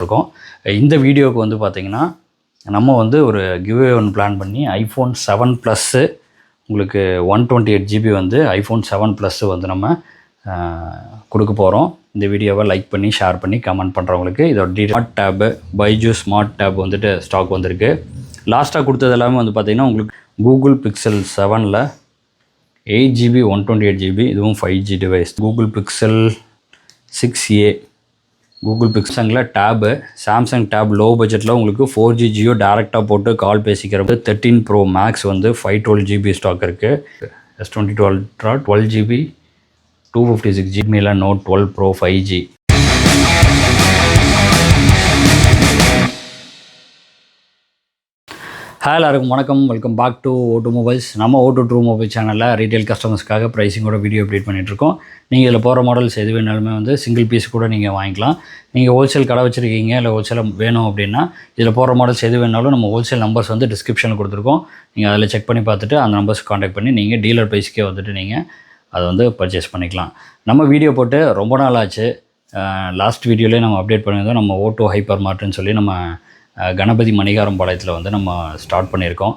இருக்கோம். இந்த வீடியோக்கு வந்து பார்த்திங்கன்னா நம்ம வந்து ஒரு கிவ்அவே ஒன்று பிளான் பண்ணி iPhone 7 ப்ளஸ்ஸு உங்களுக்கு 128 GB வந்து iPhone 7 ப்ளஸ்ஸு வந்து நம்ம கொடுக்க போகிறோம். இந்த வீடியோவை லைக் பண்ணி ஷேர் பண்ணி கமெண்ட் பண்ணுறவங்களுக்கு இதோட smart tab Byju's smart tab வந்துட்டு ஸ்டாக் வந்திருக்கு. லாஸ்ட்டாக கொடுத்தது எல்லாமே வந்து பார்த்திங்கன்னா உங்களுக்கு கூகுள் பிக்சல் 7ல் 8GB 128 GB இதுவும் 5G device. Google Pixel 6a Google பிக்சலில் டேபு சாம்சங் டேப் லோ பட்ஜெட்டில் உங்களுக்கு 4G ஜியோ டேரெக்டாக போட்டு கால் பேசிக்கிறப்ப 13 Pro Max வந்து 512 GB ஸ்டாக் இருக்குது. S22 Ultra 12 GB 256 GB Note 12 Pro 5G. Hi எல்லாருக்கும் வணக்கம், welcome back to O2 mobiles. நம்ம O2 ட்ரூ மொபைல் சேனலில் ரீட்டைல் கஸ்டமர்ஸ்க்காக ப்ரைஸிங்கோட வீடியோ அப்டேட் பண்ணிகிட்ருக்கோம். நீங்கள் இதில் போகிற மாடல்ஸ் எது வேணாலுமே வந்து சிங்கிள் பீஸ் கூட நீங்கள் வாங்கிக்கலாம். நீங்கள் ஹோல்சேல் கடை வச்சுருக்கீங்க இல்லை ஹோல்சேலாக வேணும் அப்படின்னா இதில் போகிற மாடல்ஸ் எது வேணாலும் நம்ம ஹோல்சேல் நம்பர்ஸ் வந்து டிஸ்கிரிப்ஷனில் கொடுத்துருக்கோம். நீங்கள் அதில் செக் பண்ணி பார்த்துட்டு அந்த நம்பர்ஸ் காண்டாக்ட் பண்ணி நீங்கள் டீலர் ப்ரைஸ்க்கே வந்துட்டு நீங்கள் அதை வந்து பர்ச்சேஸ் பண்ணிக்கலாம். நம்ம வீடியோ போட்டு ரொம்ப நாள் ஆச்சு. லாஸ்ட் வீடியோலேயே நம்ம அப்டேட் பண்ணியிருந்தோம். நம்ம O2 ஹைப்பர் மார்ட்னு சொல்லி நம்ம கணபதி மணிகாரம் பாளையத்தில் வந்து நம்ம ஸ்டார்ட் பண்ணியிருக்கோம்.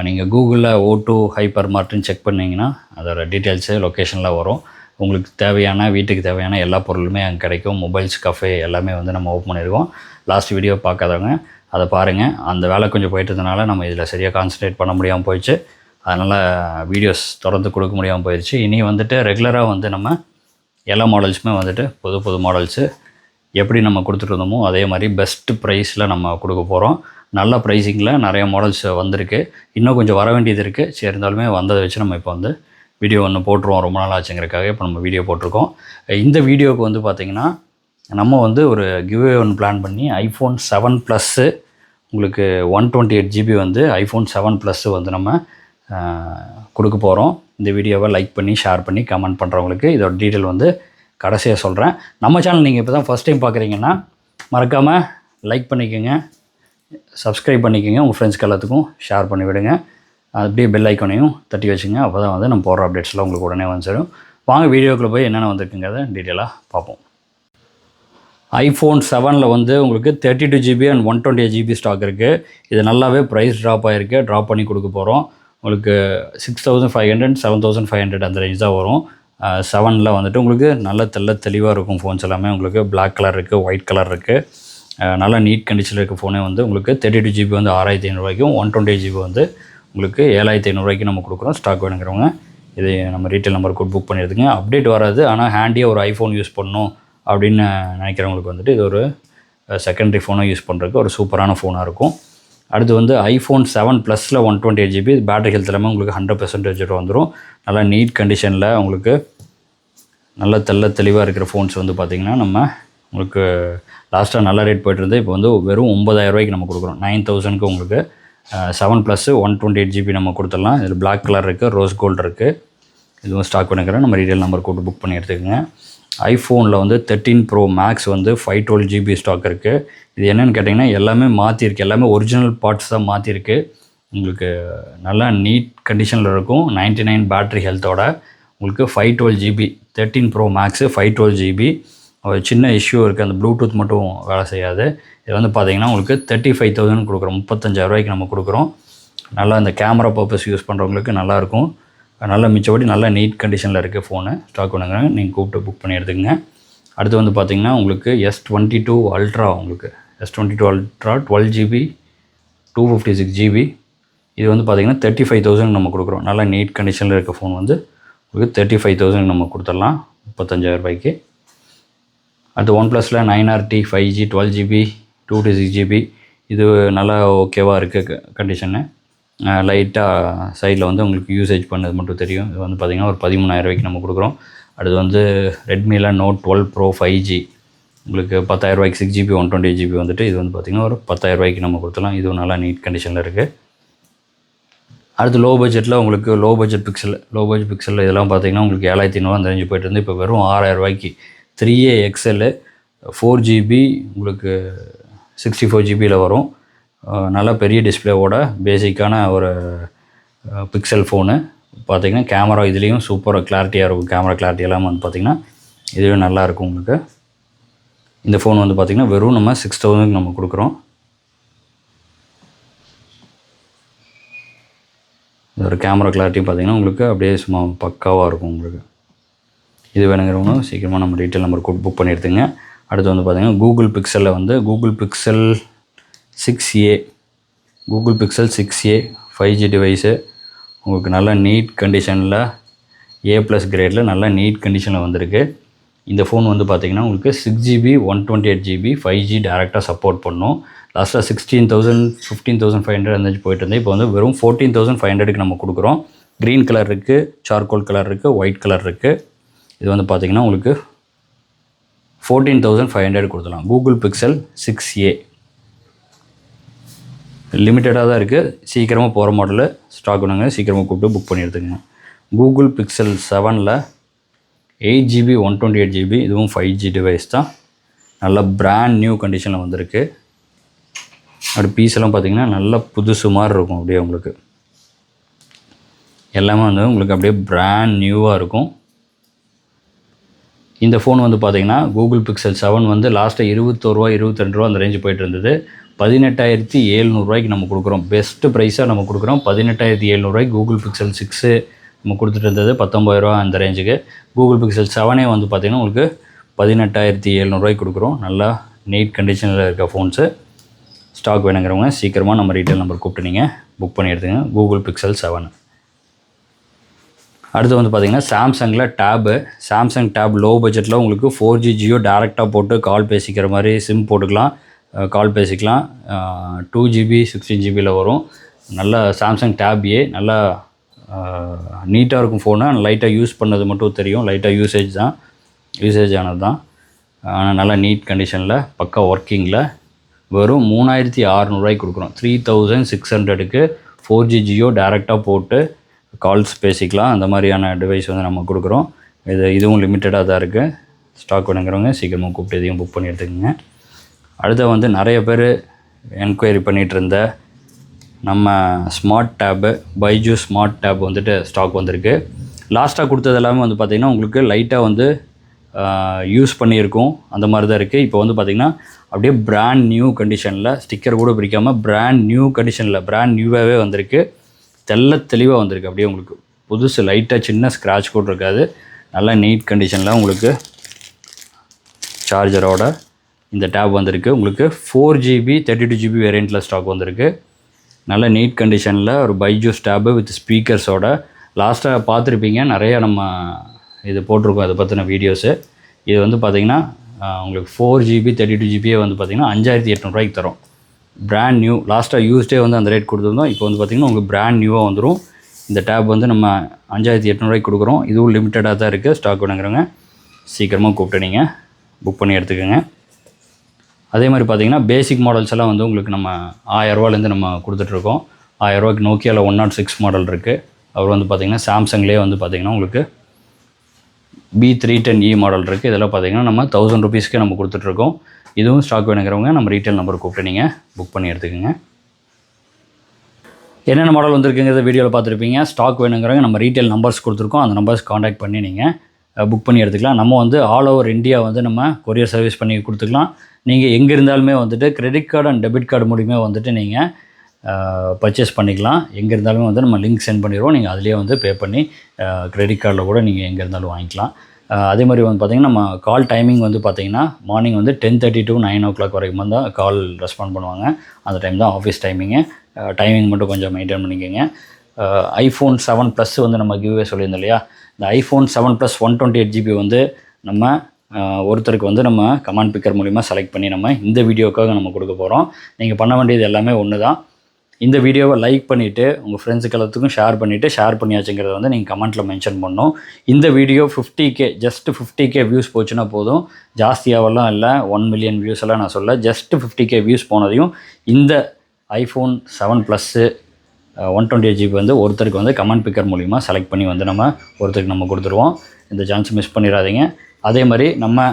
நீங்கள் கூகுளில் O2 ஹைப்பர் மார்ட்னு செக் பண்ணிங்கன்னா அதோட டீட்டெயில்ஸு லொக்கேஷனில் வரும். உங்களுக்கு தேவையான வீட்டுக்கு தேவையான எல்லா பொருளுமே அங்கே கிடைக்கும். மொபைல்ஸ் கஃபே எல்லாமே வந்து நம்ம ஓப்பன் பண்ணியிருக்கோம். லாஸ்ட் வீடியோ பார்க்காதவங்க அதை பாருங்கள். அந்த வேலை கொஞ்சம் போயிட்டு இருந்தனால நம்ம இதில் சரியாக கான்சன்ட்ரேட் பண்ண முடியாமல் போயிடுச்சு. அதனால் வீடியோஸ் தொடர்ந்து கொடுக்க முடியாமல் போயிடுச்சு. இனி வந்துட்டு ரெகுலராக வந்து நம்ம எல்லா மாடல்ஸுமே வந்துட்டு புது மாடல்ஸு எப்படி நம்ம கொடுத்துட்ருந்தோமோ அதே மாதிரி பெஸ்ட்டு ப்ரைஸில் நம்ம கொடுக்க போகிறோம். நல்ல ப்ரைஸிங்கில் நிறைய மாடல்ஸ் வந்திருக்கு. இன்னும் கொஞ்சம் வர வேண்டியது இருக்குது. சரி, இருந்தாலுமே வந்ததை வச்சு நம்ம இப்போ வந்து வீடியோ ஒன்று போட்டுருவோம். ரொம்ப நாள் ஆச்சுங்கிறதுக்காக இப்போ நம்ம வீடியோ போட்டிருக்கோம். இந்த வீடியோவுக்கு வந்து பார்த்திங்கன்னா நம்ம வந்து ஒரு கிவ்அவே ஒன்று பிளான் பண்ணி iPhone 7 ப்ளஸ்ஸு உங்களுக்கு 128 GB வந்து iPhone 7 ப்ளஸ்ஸு வந்து நம்ம கொடுக்க போகிறோம். இந்த வீடியோவை லைக் பண்ணி ஷேர் பண்ணி கமெண்ட் பண்ணுறவங்களுக்கு இதோட டீட்டெயில் வந்து கடைசியாக சொல்கிறேன். நம்ம சேனல் நீங்கள் இப்போ தான் ஃபஸ்ட் டைம் பார்க்குறீங்கன்னா மறக்காமல் லைக் பண்ணிக்கோங்க, சப்ஸ்கிரைப் பண்ணிக்கோங்க, உங்கள் ஃப்ரெண்ட்ஸ்க்கு எல்லாத்துக்கும் ஷேர் பண்ணி விடுங்க. அப்படியே பெல் ஐக்கானையும் தட்டி வச்சுங்க. அப்போ தான் வந்து நம்ம போடுற அப்டேட்ஸ்லாம் உங்களுக்கு உடனே வந்துடும். வாங்க வீடியோக்குள்ளே போய் என்னென்ன வந்திருக்குங்கிறத டீட்டெயிலாக பார்ப்போம். iPhone 7ல் வந்து உங்களுக்கு 32 GB அண்ட் 128 GB ஸ்டாக் இருக்குது. இது நல்லாவே ப்ரைஸ் ட்ராப் ஆகிருக்கு. ட்ராப் பண்ணி கொடுக்க போகிறோம். உங்களுக்கு 6500 7500 அந்த ரேஞ்ச் தான் வரும். 7ல் வந்துட்டு உங்களுக்கு நல்ல தெளிவாக இருக்கும். ஃபோன்ஸ் எல்லாமே உங்களுக்கு பிளாக் கலர் இருக்குது, ஒயிட் கலர் இருக்குது. நல்ல நீட் கண்டிஷனில் இருக்க ஃபோனே வந்து உங்களுக்கு 32 GB வந்து 6500 128 GB வந்து உங்களுக்கு 7500 நம்ம கொடுக்குறோம். ஸ்டாக் வேணுங்கிறவங்க இது நம்ம ரீட்டைல் நம்பர் கூட புக் பண்ணிடுதுங்க. அப்டேட் வராது, ஆனால் ஹேண்டியாக ஒரு ஐஃபோன் யூஸ் பண்ணணும் அப்படின்னு நினைக்கிறவங்களுக்கு வந்துட்டு இது ஒரு செகண்டரி ஃபோனாக யூஸ் பண்ணுறதுக்கு ஒரு சூப்பரான ஃபோனாக இருக்கும். அடுத்து வந்து iPhone 7 ப்ளஸில் 128 GB பேட்டரி ஹெல்த் எல்லாமே உங்களுக்கு 100% வந்துடும். நல்லா நீட் கண்டிஷனில் உங்களுக்கு நல்ல தெளிவாக இருக்கிற ஃபோன்ஸ் வந்து பார்த்திங்கன்னா நம்ம உங்களுக்கு லாஸ்ட்டாக நல்ல ரேட் போய்ட்டுருந்து இப்போ வந்து வெறும் 9000 நம்ம கொடுக்குறோம். 9000க்கு உங்களுக்கு 7 ப்ளஸ்ஸு 128 GB நம்ம கொடுத்துடலாம். இதில் பிளாக் கலர் இருக்குது, ரோஸ் கோல்டு இருக்குது. இதுவும் ஸ்டாக் பண்ணிக்கிறேன். நம்ம ரீட்டைல் நம்பர் கூட்டு புக் பண்ணி எடுத்துக்கோங்க. ஐஃபோனில் வந்து 13 Pro Max வந்து 512 GB ஸ்டாக் இருக்குது. இது என்னென்னு கேட்டிங்கன்னா எல்லாமே மாற்றிருக்கு. எல்லாமே ஒரிஜினல் பார்ட்ஸ் தான் மாற்றிருக்கு. உங்களுக்கு நல்லா நீட் கண்டிஷனில் இருக்கும். 99 பேட்ரி ஹெல்த்தோட உங்களுக்கு 512 GB 13 Pro Max 512 GB. ஒரு சின்ன இஷ்யூ இருக்குது, அந்த ப்ளூடூத் மட்டும் வேலை செய்யாது. இது வந்து பார்த்திங்கன்னா உங்களுக்கு 35,000 கொடுக்குறோம். 35,000 நம்ம கொடுக்குறோம். நல்லா இந்த கேமரா பர்பஸ் யூஸ் பண்ணுறவங்களுக்கு நல்லாயிருக்கும். நல்லா மிச்சப்படி நல்லா நீட் கண்டிஷனில் இருக்குது ஃபோனு. ஸ்டாக் பண்ணுங்க, நீங்கள் கூப்பிட்டு புக் பண்ணி எடுத்துக்கங்க. அடுத்து வந்து பார்த்திங்கன்னா உங்களுக்கு S22 Ultra உங்களுக்கு S22 Ultra 12 GB 256 GB இது வந்து பார்த்திங்கன்னா 35,000 நம்ம கொடுக்குறோம். நல்லா நீட் கண்டிஷனில் இருக்க ஃபோன் வந்து உங்களுக்கு 35,000 நம்ம கொடுத்துடலாம் 35,000. அடுத்து OnePlusல 9RT 5G 12 GB 256 GB இது நல்லா ஓகேவாக இருக்குது கண்டிஷனு. லைட்டாக சைடில் வந்து உங்களுக்கு யூசேஜ் பண்ணது மட்டும் தெரியும். இது வந்து பார்த்திங்கன்னா ஒரு 13,000 நம்ம கொடுக்குறோம். அடுத்து வந்து ரெட்மியில் Note 12 Pro 5G உங்களுக்கு 10,000 6 GB 128 GB வந்துட்டு இது வந்து பார்த்திங்கன்னா ஒரு 10,000 நம்ம கொடுத்துலாம். இதுவும் நல்லா நீட் கண்டிஷனில் இருக்குது. அடுத்து லோ பட்ஜெட்டில் உங்களுக்கு லோ பட்ஜெட் பிக்சல் இதெல்லாம் பார்த்திங்கன்னா உங்களுக்கு 7,500 அந்த ரேஞ்சு போய்ட்டு இருந்து இப்போ வெறும் 6,000 3A XL 4GB உங்களுக்கு 64 GBயில் வரும். நல்லா பெரிய டிஸ்பிளேவோட பேசிக்கான ஒரு பிக்சல் ஃபோனு. பார்த்திங்கன்னா கேமரா இதுலேயும் சூப்பராக கிளாரிட்டியாக இருக்கும். கேமரா கிளாரிட்டி எல்லாம் வந்து பார்த்திங்கன்னா இதுவே நல்லாயிருக்கும் உங்களுக்கு. இந்த ஃபோன் வந்து பார்த்திங்கன்னா வெறும் நம்ம 6000 நம்ம கொடுக்குறோம். இதோட கேமரா கிளாரிட்டி பார்த்திங்கன்னா உங்களுக்கு அப்படியே சும்மா பக்காவாக இருக்கும் உங்களுக்கு. இது வேணுங்கிறவங்க சீக்கிரமாக நம்ம டீட்டெயில் நம்பர் புக் பண்ணி எடுத்துங்க. அடுத்து வந்து பார்த்திங்கன்னா கூகுள் பிக்சலில் வந்து Google Pixel 6a 5G device உங்களுக்கு நல்ல நீட் கண்டிஷனில் A+ கிரேடில் நல்ல நீட் கண்டிஷனில் வந்திருக்கு. இந்த ஃபோன் வந்து பார்த்திங்கன்னா உங்களுக்கு 6GB 128GB 5G டேரெக்டாக சப்போர்ட் பண்ணும். லாஸ்ட்டாக 16,000 15,500 அந்த போயிட்டு இருந்தேன். இப்போ வந்து வெறும் 14,500க்கு நம்ம கொடுக்குறோம். க்ரீன் கலர் இருக்குது, சார்கோல் கலர் இருக்குது, ஒயிட் கலர் இருக்குது. இது வந்து பார்த்திங்கன்னா உங்களுக்கு 14,500 கொடுத்துலாம். கூகுள் பிக்சல் 6a லிமிட்டடாக தான் இருக்குது. சீக்கிரமாக போகிற மாடலு ஸ்டாக் வேணுங்க, சீக்கிரமாக கூப்பிட்டு புக் பண்ணி எடுத்துக்கங்க. கூகுள் பிக்சல் 7ல் 8GB 128GB இதுவும் 5G டிவைஸ் தான். நல்ல பிராண்ட் நியூ கண்டிஷனில் வந்திருக்கு. அப்படி பீஸெல்லாம் பார்த்திங்கன்னா நல்லா புதுசு மாதிரி இருக்கும். அப்படியே உங்களுக்கு எல்லாமே வந்து உங்களுக்கு அப்படியே பிராண்ட் நியூவாக இருக்கும். இந்த ஃபோன் வந்து பார்த்திங்கன்னா கூகுள் பிக்சல் 7 வந்து லாஸ்ட்டாக 21 ரூபா 22 ரூபா அந்த ரேஞ்சு போயிட்டு இருந்தது. 18,700 நம்ம கொடுக்குறோம். பெஸ்ட்டு ப்ரைஸாக நம்ம கொடுக்குறோம். 18,700 கூகுள் பிக்சல் 6 நம்ம கொடுத்துட்டு இருந்தது 19,000 அந்த ரேஞ்சுக்கு. கூகுள் பிக்சல் 7 வந்து பார்த்திங்கன்னா உங்களுக்கு 18,700 கொடுக்குறோம். நல்லா நீட் கண்டிஷனில் இருக்க ஃபோன்ஸு. ஸ்டாக் வேணுங்கிறவங்க சீக்கிரமாக நம்ம ரீட்டெயில் நம்பர் கூப்பிட்டு நீங்கள் புக் பண்ணி எடுத்துங்க. Google pixel 7. அடுத்து வந்து பார்த்திங்கன்னா சாம்சங் டேப் லோ பட்ஜெட்டில் உங்களுக்கு 4G ஜியோ டேரெக்டாக போட்டு கால் பேசிக்கிற மாதிரி சிம் போட்டுக்கலாம், கால் பேசிக்கலாம். 2GB 16GBயில் வரும். நல்ல சாம்சங் டேப் ஏ நல்லா நீட்டாக இருக்கும் ஃபோனு. லைட்டாக யூஸ் பண்ணது மட்டும் தெரியும். லைட்டாக யூசேஜ் ஆனது தான். ஆனால் நல்லா நீட் கண்டிஷனில் பக்கா ஒர்க்கிங்கில் வெறும் 3,600 கொடுக்குறோம். 3,600க்கு 4G ஜியோ டேரெக்டாக போட்டு கால்ஸ் பேசிக்கலாம். அந்த மாதிரியான டிவைஸ் வந்து நம்ம கொடுக்குறோம். இதுவும் லிமிட்டடாக தான் இருக்குது. ஸ்டாக் வேணுங்கிறவங்க சீக்கிரமாக கூப்பிட்டு இதையும் புக் பண்ணி எடுத்துக்கோங்க. அடுத்து வந்து நிறைய பேர் என்கொயரி பண்ணிகிட்டு இருந்த நம்ம smart tab Byju's smart tab வந்துட்டு ஸ்டாக் வந்திருக்கு. லாஸ்ட்டாக கொடுத்தது எல்லாமே வந்து பார்த்திங்கன்னா உங்களுக்கு லைட்டாக வந்து யூஸ் பண்ணியிருக்கோம் அந்த மாதிரி தான் இருக்குது. இப்போ வந்து பார்த்திங்கன்னா அப்படியே பிராண்ட் நியூ கண்டிஷனில் ஸ்டிக்கர் கூட பிடிக்காமல் பிராண்ட் நியூவாகவே வந்திருக்கு. தெளிவாக வந்திருக்கு. அப்படியே உங்களுக்கு புதுசு, லைட்டாக சின்ன ஸ்க்ராட்ச் கூட இருக்காது. நல்லா நீட் கண்டிஷனில் உங்களுக்கு சார்ஜரோட இந்த டேப் வந்திருக்கு. உங்களுக்கு 4GB 32GB வேரியண்ட்டில் ஸ்டாக் வந்திருக்கு. நல்ல நீட் கண்டிஷனில் ஒரு பைஜூஸ் டேபு வித் ஸ்பீக்கர்ஸோட. லாஸ்ட்டாக பார்த்துருப்பீங்க, நிறைய நம்ம இது போட்டிருக்கோம் அதை பற்றின வீடியோஸு. இது வந்து பார்த்திங்கன்னா உங்களுக்கு 4GB 32GB வந்து பார்த்திங்கன்னா 5,800 தரும். Brand new. லாஸ்ட்டாக யூஸ்டே வந்து அந்த ரேட் கொடுத்துருந்தோம். இப்போ வந்து பார்த்திங்கன்னா உங்களுக்கு பிராண்ட் நியூவாக வந்துடும். இந்த டேப் வந்து நம்ம 5,800 கொடுக்குறோம். இதுவும் லிமிட்டடாக தான் இருக்குது. ஸ்டாக் வேணுங்கிறவங்க சீக்கிரமாக கூப்பிட்டு நீங்கள் புக் பண்ணி எடுத்துக்கோங்க. அதே மாதிரி பார்த்திங்கன்னா பேசிக் மாடல்ஸ் எல்லாம் வந்து உங்களுக்கு நம்ம 1000 ரூபாலேருந்து நம்ம கொடுத்துட்ருக்கோம். 1000 ரூபாய்க்கு நோக்கியாவில் 106 மாடல் இருக்குது. அவர் வந்து பார்த்திங்கன்னா சாம்சங்லேயே வந்து பார்த்திங்கன்னா உங்களுக்கு B310E மாடல் இருக்குது. இதெல்லாம் பார்த்திங்கன்னா நம்ம 1000 ருபீஸ்க்கே நம்ம கொடுத்துட்ருக்கோம். இதுவும் ஸ்டாக் வேணுங்கிறவங்க நம்ம ரீட்டெயில் நம்பர் கூப்பிட்டு நீங்கள் புக் பண்ணி எடுத்துக்கோங்க. என்னென்ன மாடல் வந்திருக்குங்கிறத வீடியோவில் பார்த்துருப்பீங்க. ஸ்டாக் வேணுங்கிறவங்க நம்ம ரீட்டெயில் நம்பர்ஸ் கொடுத்துருக்கோம். அந்த நம்பர்ஸ் காண்டாக்ட் பண்ணி நீங்கள் புக் பண்ணி எடுத்துக்கலாம். நம்ம வந்து ஆல் ஓவர் இந்தியா வந்து நம்ம கொரியர் சர்வீஸ் பண்ணி கொடுத்துக்கலாம். நீங்கள் எங்கே இருந்தாலுமே வந்துட்டு credit card and debit card மூலிமா வந்துட்டு நீங்கள் பர்ச்சேஸ் பண்ணிக்கலாம். எங்கே இருந்தாலுமே வந்து நம்ம லிங்க் சென்ட் பண்ணிடுவோம். நீங்கள் அதிலே வந்து பே பண்ணி கிரெடிட் கார்டில் கூட நீங்கள் எங்கே இருந்தாலும் வாங்கிக்கலாம். அதே மாதிரி வந்து பார்த்திங்கன்னா நம்ம கால் டைமிங் வந்து பார்த்திங்கன்னா மார்னிங் வந்து 10:30 to 9 o'clock வரைக்கும் தான் கால் ரெஸ்பாண்ட் பண்ணுவாங்க. அந்த டைம் தான் ஆஃபீஸ் டைமிங்கு. டைமிங் மட்டும் கொஞ்சம் மெயின்டைன் பண்ணிக்கோங்க. iPhone 7 Plus வந்து நம்ம கிவ்வே சொல்லியிருந்தோம் இல்லையா, இந்த iPhone 7 Plus 128GB வந்து நம்ம ஒருத்தருக்கு வந்து நம்ம கமாண்ட் பிக்கர் மூலிமா செலக்ட் பண்ணி நம்ம இந்த வீடியோக்காக நம்ம கொடுக்க போகிறோம். நீங்கள் பண்ண வேண்டியது எல்லாமே ஒன்று தான். இந்த வீடியோவை லைக் பண்ணிவிட்டு உங்கள் ஃப்ரெண்ட்ஸுக்கு எல்லாத்துக்கும் ஷேர் பண்ணியாச்சுங்கிறத வந்து நீங்கள் கமெண்ட்டில் மென்ஷன் பண்ணணும். இந்த வீடியோ 50K வியூஸ் போச்சுன்னா போதும். ஜாஸ்தியாகலாம் இல்லை, 1 மில்லியன் வியூஸ் எல்லாம் நான் சொல்ல. ஜஸ்ட் 50K வியூஸ் போனதையும் இந்த iPhone 7 Plus 128GB வந்து ஒருத்தருக்கு வந்து கமெண்ட் பிக்கர் மூலிமா செலக்ட் பண்ணி வந்து நம்ம ஒருத்தருக்கு நம்ம கொடுத்துருவோம். இந்த சான்ஸ் மிஸ் பண்ணிடாதீங்க. அதே மாதிரி நம்ம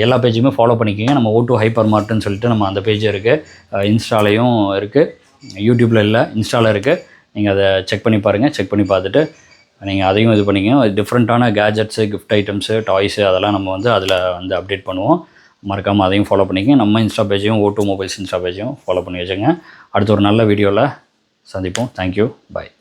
எல்லா பேஜுமே ஃபாலோ பண்ணிக்கோங்க. நம்ம O2 ஹைப்பர் மார்ட்னு சொல்லிட்டு நம்ம அந்த பேஜ் இருக்குது. இன்ஸ்டாலையும் இருக்குது, யூடியூப்பில் இல்லை, இன்ஸ்டாவில் இருக்குது. நீங்கள் அதை செக் பண்ணி பாருங்கள். செக் பண்ணி பார்த்துட்டு நீங்கள் அதையும் இது பண்ணிக்கோங்க. டிஃப்ரெண்ட்டான கேஜெட்ஸு, கிஃப்ட் ஐட்டம்ஸு, டாய்ஸு அதெல்லாம் நம்ம வந்து அதில் வந்து அப்டேட் பண்ணுவோம். மறக்காமல் அதையும் ஃபாலோ பண்ணிக்கங்க. நம்ம இன்ஸ்டா பேஜையும் O2 மொபைல்ஸ் இன்ஸ்டா பேஜையும் ஃபாலோ பண்ணி வச்சுங்க. அடுத்த ஒரு நல்ல வீடியோவில் சந்திப்போம். தேங்க்யூ. பாய்.